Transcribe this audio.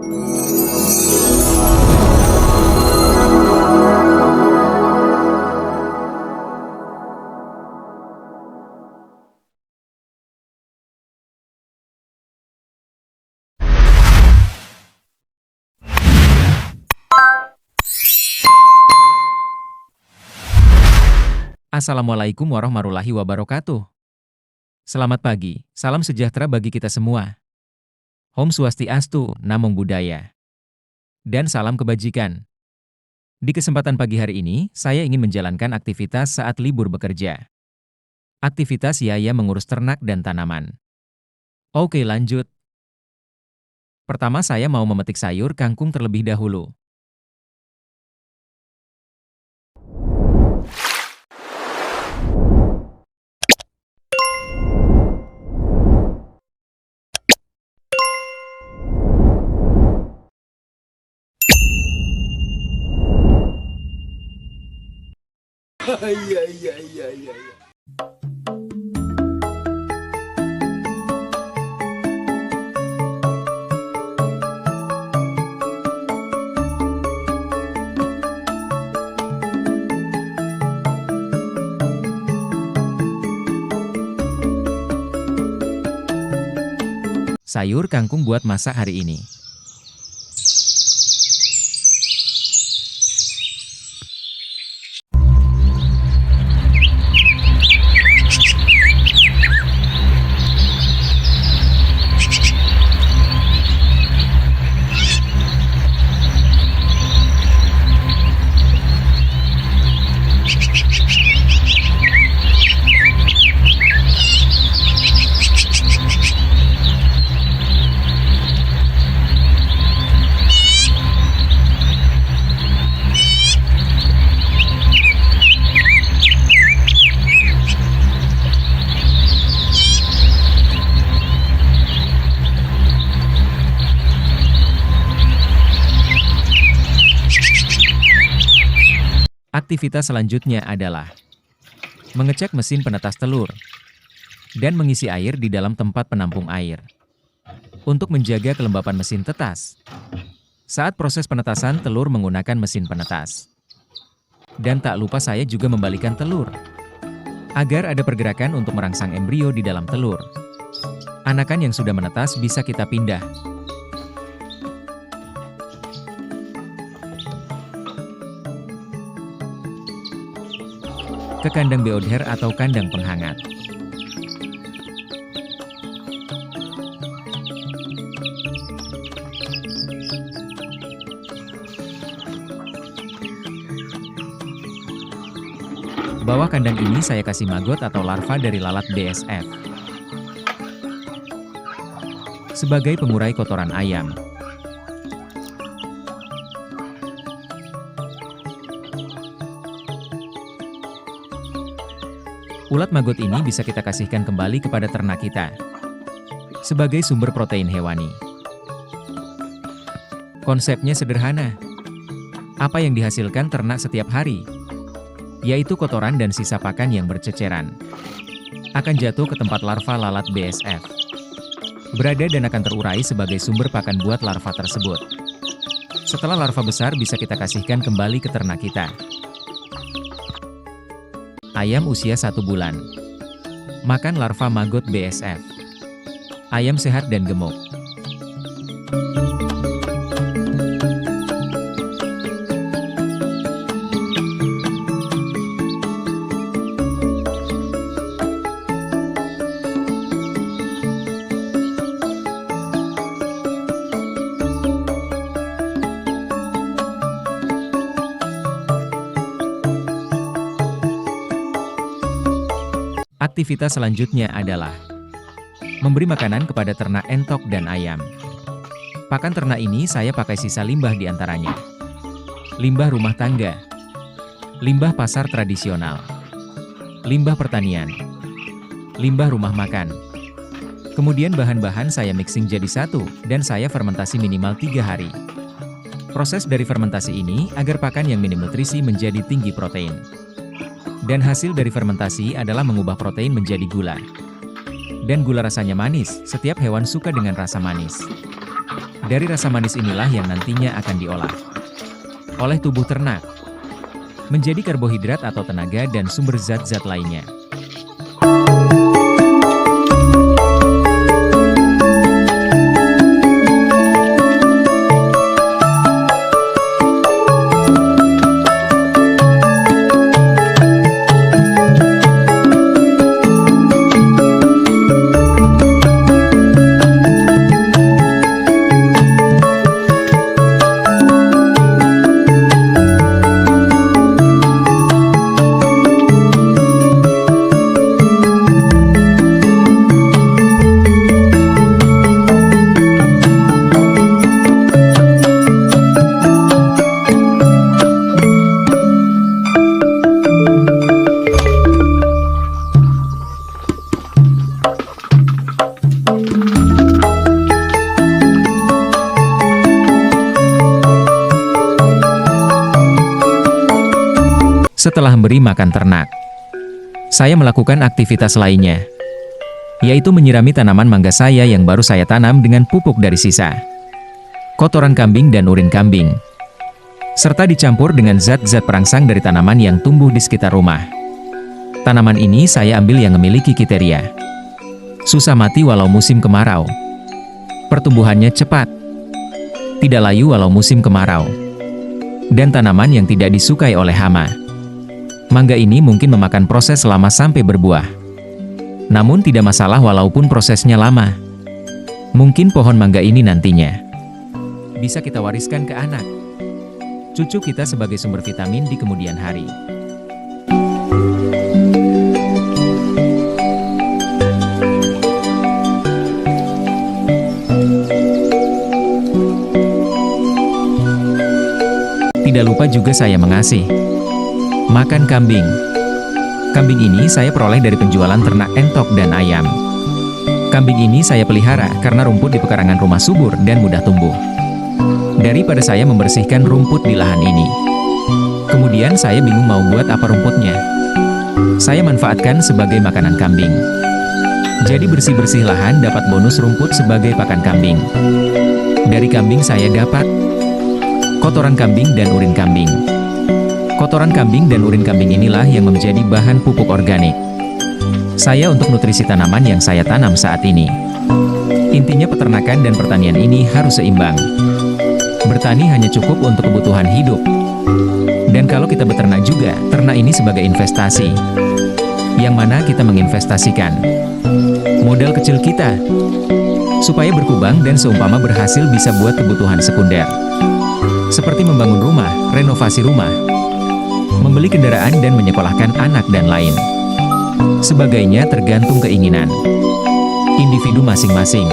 Assalamualaikum warahmatullahi wabarakatuh. Selamat pagi, salam sejahtera bagi kita semua. Om Swastiastu, Namo Buddhaya. Dan salam kebajikan. Di kesempatan pagi hari ini, saya ingin menjalankan aktivitas saat libur bekerja. Aktivitas Yaya mengurus ternak dan tanaman. Oke, lanjut. Pertama saya mau memetik sayur kangkung terlebih dahulu. Iya, iya, iya, iya. Sayur kangkung buat masak hari ini. Aktivitas selanjutnya adalah mengecek mesin penetas telur dan mengisi air di dalam tempat penampung air untuk menjaga kelembapan mesin tetas. Saat proses penetasan telur menggunakan mesin penetas. Dan tak lupa saya juga membalikan telur agar ada pergerakan untuk merangsang embrio di dalam telur. Anakan yang sudah menetas bisa kita pindah. Ke kandang beodher atau kandang penghangat. Bawah kandang ini saya kasih maggot atau larva dari lalat BSF. Sebagai pengurai kotoran ayam. Ulat maggot ini bisa kita kasihkan kembali kepada ternak kita sebagai sumber protein hewani. Konsepnya sederhana. Apa yang dihasilkan ternak setiap hari? Yaitu kotoran dan sisa pakan yang berceceran. Akan jatuh ke tempat larva lalat BSF. Berada dan akan terurai sebagai sumber pakan buat larva tersebut. Setelah larva besar bisa kita kasihkan kembali ke ternak kita. Ayam usia 1 bulan. Makan larva maggot BSF. Ayam sehat dan gemuk. Aktivitas selanjutnya adalah memberi makanan kepada ternak entok dan ayam. Pakan ternak ini saya pakai sisa limbah di antaranya. Limbah rumah tangga, limbah pasar tradisional, limbah pertanian, limbah rumah makan. Kemudian bahan-bahan saya mixing jadi satu dan saya fermentasi minimal 3 hari. Proses dari fermentasi ini agar pakan yang minim nutrisi menjadi tinggi protein. Dan hasil dari fermentasi adalah mengubah protein menjadi gula. Dan gula rasanya manis, setiap hewan suka dengan rasa manis. Dari rasa manis inilah yang nantinya akan diolah oleh tubuh ternak menjadi karbohidrat atau tenaga dan sumber zat-zat lainnya. Setelah memberi makan ternak, saya melakukan aktivitas lainnya, yaitu menyirami tanaman mangga saya yang baru saya tanam dengan pupuk dari sisa kotoran kambing dan urin kambing, serta dicampur dengan zat-zat perangsang dari tanaman yang tumbuh di sekitar rumah. Tanaman ini saya ambil yang memiliki kriteria susah mati walau musim kemarau, pertumbuhannya cepat, tidak layu walau musim kemarau, dan tanaman yang tidak disukai oleh hama. Mangga ini mungkin memakan proses lama sampai berbuah. Namun tidak masalah walaupun prosesnya lama. Mungkin pohon mangga ini nantinya bisa kita wariskan ke anak cucu kita sebagai sumber vitamin di kemudian hari. Tidak lupa juga saya mengasih makan kambing. Kambing ini saya peroleh dari penjualan ternak entok dan ayam. Kambing ini saya pelihara karena rumput di pekarangan rumah subur dan mudah tumbuh. Daripada saya membersihkan rumput di lahan ini, kemudian saya bingung mau buat apa rumputnya, saya manfaatkan sebagai makanan kambing. Jadi bersih-bersih lahan dapat bonus rumput sebagai pakan kambing. Dari kambing saya dapat kotoran kambing dan urin kambing. Kotoran kambing dan urin kambing inilah yang menjadi bahan pupuk organik saya untuk nutrisi tanaman yang saya tanam saat ini. Intinya peternakan dan pertanian ini harus seimbang. Bertani hanya cukup untuk kebutuhan hidup. Dan kalau kita beternak juga, ternak ini sebagai investasi, yang mana kita menginvestasikan modal kecil kita, supaya berkembang dan seumpama berhasil bisa buat kebutuhan sekunder. Seperti membangun rumah, renovasi rumah, membeli kendaraan dan menyekolahkan anak dan lain sebagainya tergantung keinginan individu masing-masing.